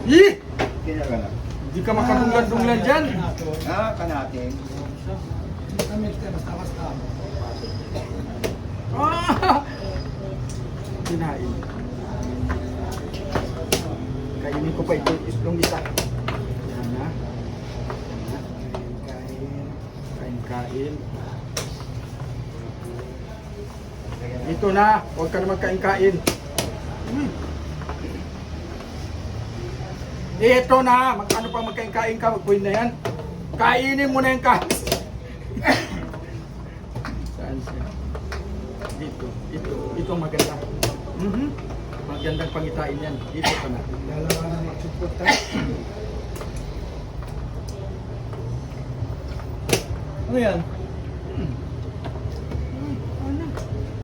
Ih! Kinagala. Hindi ka makadunglan-dunglan dyan. Ah, kanatin. Ah! Kinain. Kainin ko pa ito, islong isa. Yan na. Kain. Ito na, huwag ka na magkain-kain. Ito na, ano pang magkain-kain ka, magpuin na yan. Kainin mo na yung kain. Saan siya? Dito, ito maganda. Magandang pangitain yan. Dito ka na. Dalawa na magsupot Ano yan?